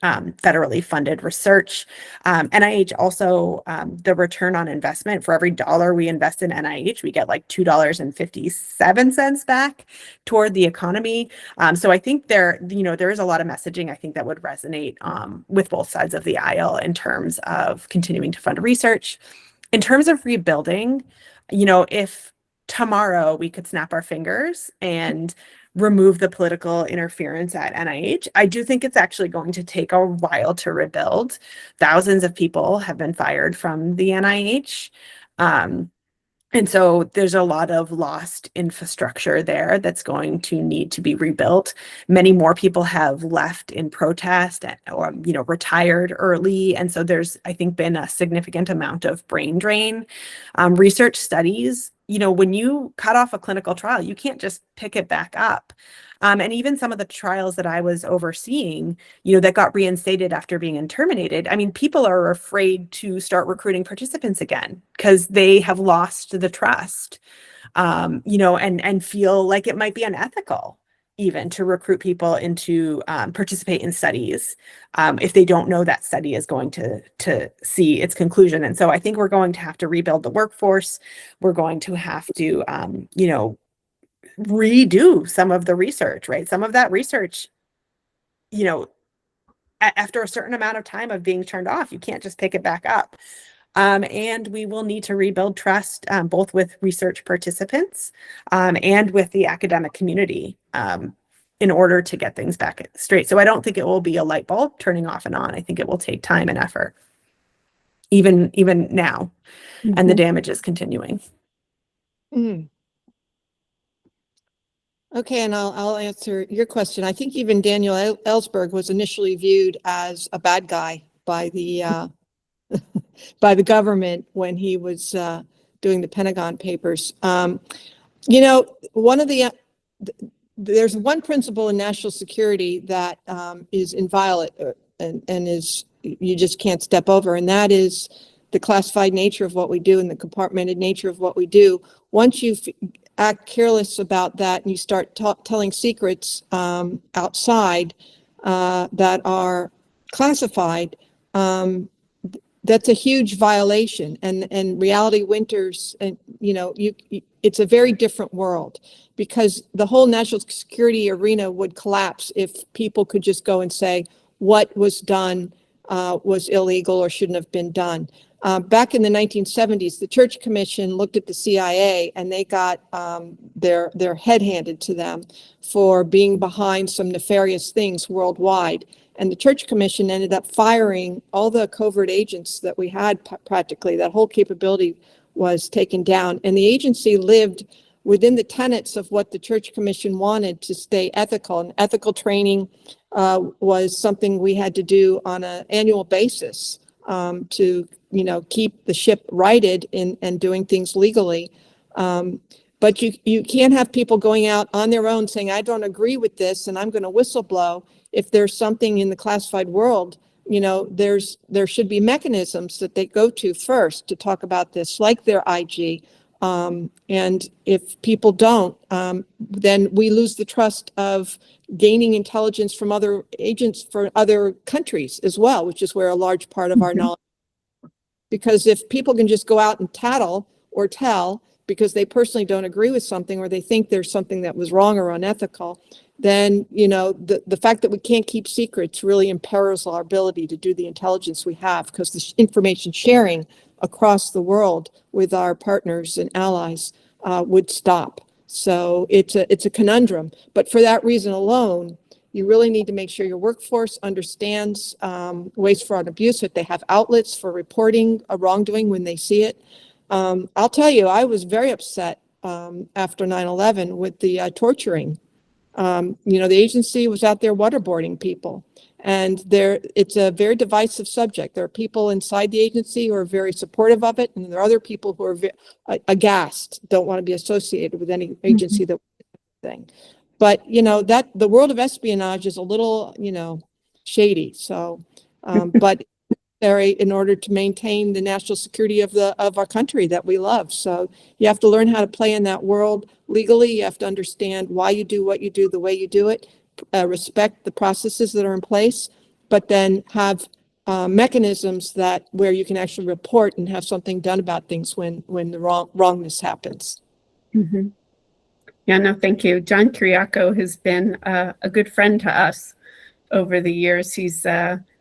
federally funded research. NIH also, the return on investment for every dollar we invest in NIH, we get like $2.57 back toward the economy. So I think there is a lot of messaging, I think, that would resonate with both sides of the aisle in terms of continuing to fund research. In terms of rebuilding, you know, if tomorrow we could snap our fingers and remove the political interference at NIH, I do think it's actually going to take a while to rebuild. Thousands of people have been fired from the NIH. And so there's a lot of lost infrastructure there that's going to need to be rebuilt. Many more people have left in protest or, you know, retired early. And so there's, I think, been a significant amount of brain drain. Research studies, you know, when you cut off a clinical trial, you can't just pick it back up. And even some of the trials that I was overseeing, you know, that got reinstated after being terminated, I mean, people are afraid to start recruiting participants again because they have lost the trust, you know, and feel like it might be unethical even to recruit people into participate in studies if they don't know that study is going to see its conclusion. And so I think we're going to have to rebuild the workforce. We're going to have to, you know, redo some of the research, right? Some of that research, you know, after a certain amount of time of being turned off, you can't just pick it back up. And we will need to rebuild trust both with research participants and with the academic community in order to get things back straight. So I don't think it will be a light bulb turning off and on. I think it will take time and effort, even now, and the damage is continuing.
Mm. Okay, and I'll answer your question. I think even Daniel Ellsberg was initially viewed as a bad guy by the by the government when he was doing the Pentagon Papers. You know, there's one principle in national security that is inviolate and is you just can't step over, and that is the classified nature of what we do and the compartmented nature of what we do. Once you act careless about that and you start telling secrets outside, that are classified, that's a huge violation. And Reality Winters, and it's a very different world, because the whole national security arena would collapse if people could just go and say what was done was illegal or shouldn't have been done. Back in the 1970s, the Church Commission looked at the CIA, and they got their head handed to them for being behind some nefarious things worldwide. And the Church Commission ended up firing all the covert agents that we had. Practically, that whole capability was taken down. And the agency lived within the tenets of what the Church Commission wanted, to stay ethical. And ethical training was something we had to do on an annual basis to keep the ship righted and doing things legally. But you can't have people going out on their own saying, I don't agree with this and I'm going to whistleblow. If there's something in the classified world, there should be mechanisms that they go to first to talk about this, like their IG. And if people don't, then we lose the trust of gaining intelligence from other agents for other countries as well, which is where a large part of our knowledge. Because if people can just go out and tattle or tell because they personally don't agree with something, or they think there's something that was wrong or unethical, then the fact that we can't keep secrets really imperils our ability to do the intelligence we have, because the information sharing across the world with our partners and allies would stop. So it's a conundrum. But for that reason alone, you really need to make sure your workforce understands waste, fraud, and abuse, that they have outlets for reporting a wrongdoing when they see it. I'll tell you, I was very upset after 9/11 with the torturing. The agency was out there waterboarding people, and it's a very divisive subject. There are people inside the agency who are very supportive of it, and there are other people who are aghast, don't want to be associated with any agency that thing. But that the world of espionage is a little shady. So, but in order to maintain the national security of our country that we love. So you have to learn how to play in that world legally. You have to understand why you do what you do the way you do it, respect the processes that are in place, but then have mechanisms where you can actually report and have something done about things when the wrongness happens.
Mm-hmm. Yeah, no, thank you. John Kiriakou has been a good friend to us over the years.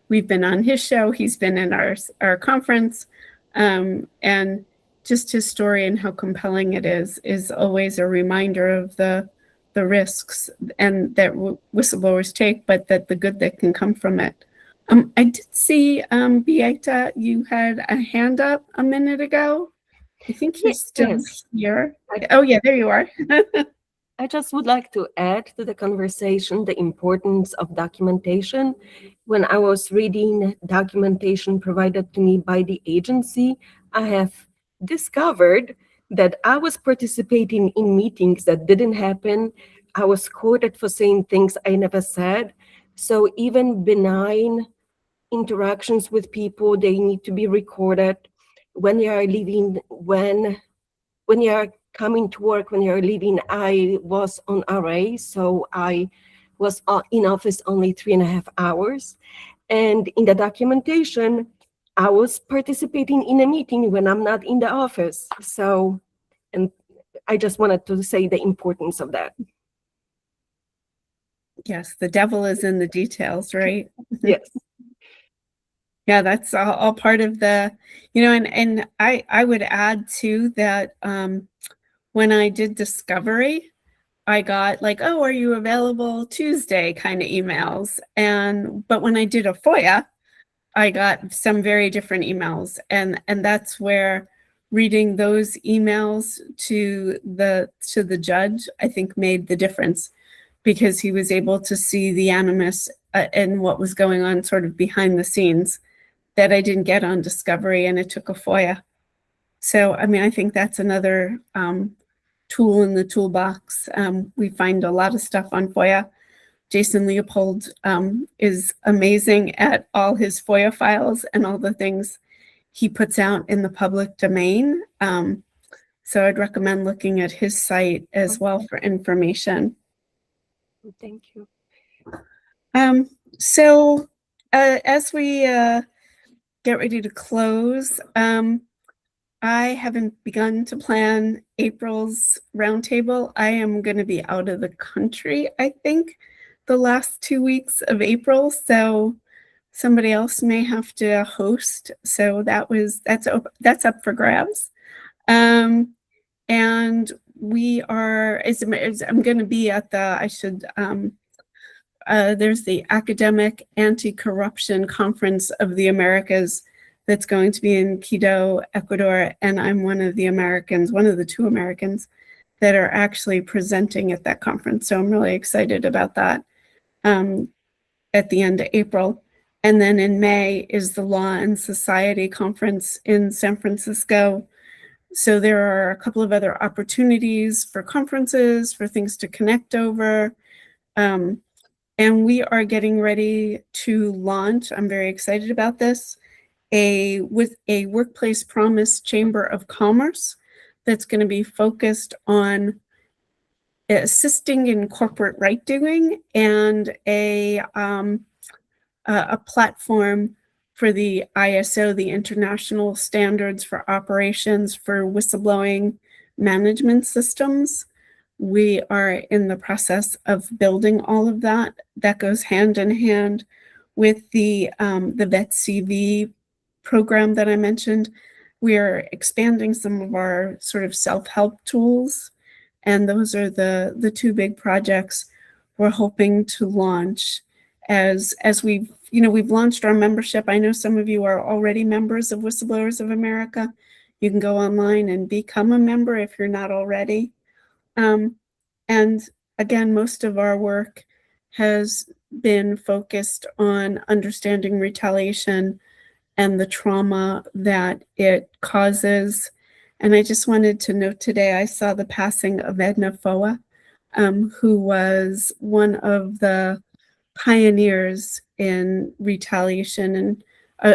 We've been on his show. He's been in our conference, and just his story and how compelling it is always a reminder of the risks and that whistleblowers take, but that the good that can come from it. I did see, Beata, you had a hand up a minute ago. I think you're still here. Oh yeah, there you are.
I just would like to add to the conversation the importance of documentation. When I was reading documentation provided to me by the agency, I have discovered that I was participating in meetings that didn't happen. I was quoted for saying things I never said. So even benign interactions with people, they need to be recorded. When you are leaving, when you are coming to work, when you're leaving, I was on RA, so I was in office only 3.5 hours. And in the documentation, I was participating in a meeting when I'm not in the office. So, and I just wanted to say the importance of that.
Yes, the devil is in the details, right?
Yes.
Yeah, that's all part of the, and I would add too that when I did discovery, I got like, oh, are you available Tuesday kind of emails. But when I did a FOIA, I got some very different emails. And that's where reading those emails to the judge, I think made the difference, because he was able to see the animus and what was going on sort of behind the scenes that I didn't get on discovery, and it took a FOIA. So, I mean, I think that's another tool in the toolbox. We find a lot of stuff on FOIA. Jason Leopold is amazing at all his FOIA files and all the things he puts out in the public domain. So I'd recommend looking at his site as well for information.
Thank you.
So as we get ready to close, I haven't begun to plan April's roundtable. I am going to be out of the country, I think, the last 2 weeks of April. So somebody else may have to host. So that's up for grabs. And we are, I'm going to be at there's the Academic Anti-Corruption Conference of the Americas that's going to be in Quito, Ecuador, and I'm one of the 2 Americans that are actually presenting at that conference. So I'm really excited about that at the end of April. And then in May is the Law and Society Conference in San Francisco. So there are a couple of other opportunities for conferences, for things to connect over. And we are getting ready to launch, I'm very excited about this, with a Workplace Promise Chamber of Commerce that's going to be focused on assisting in corporate right doing, and a platform for the ISO, the International Standards for Operations for Whistleblowing Management Systems. We are in the process of building all of that. That goes hand in hand with the Vet CV program that I mentioned. We are expanding some of our sort of self-help tools, and those are the 2 big projects we're hoping to launch as we've launched our membership. I know some of you are already members of Whistleblowers of America. You can go online and become a member if you're not already. And again, most of our work has been focused on understanding retaliation and the trauma that it causes. And I just wanted to note today, I saw the passing of Edna Foa, who was one of the pioneers in retaliation and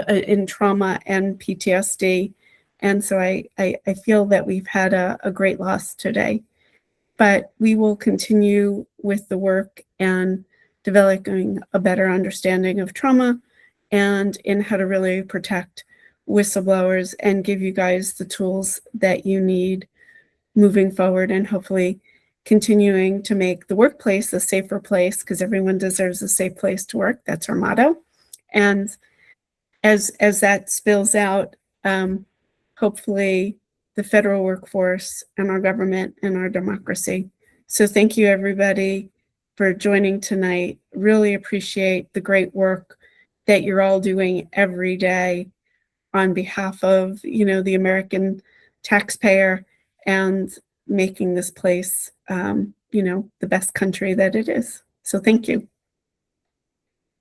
in trauma and PTSD. And so I feel that we've had a great loss today. But we will continue with the work and developing a better understanding of trauma and in how to really protect whistleblowers and give you guys the tools that you need moving forward, and hopefully continuing to make the workplace a safer place, because everyone deserves a safe place to work. That's our motto. And as that spills out, hopefully the federal workforce and our government and our democracy. So thank you, everybody, for joining tonight. Really appreciate the great work that you're all doing every day on behalf of, the American taxpayer, and making this place, the best country that it is. So thank you.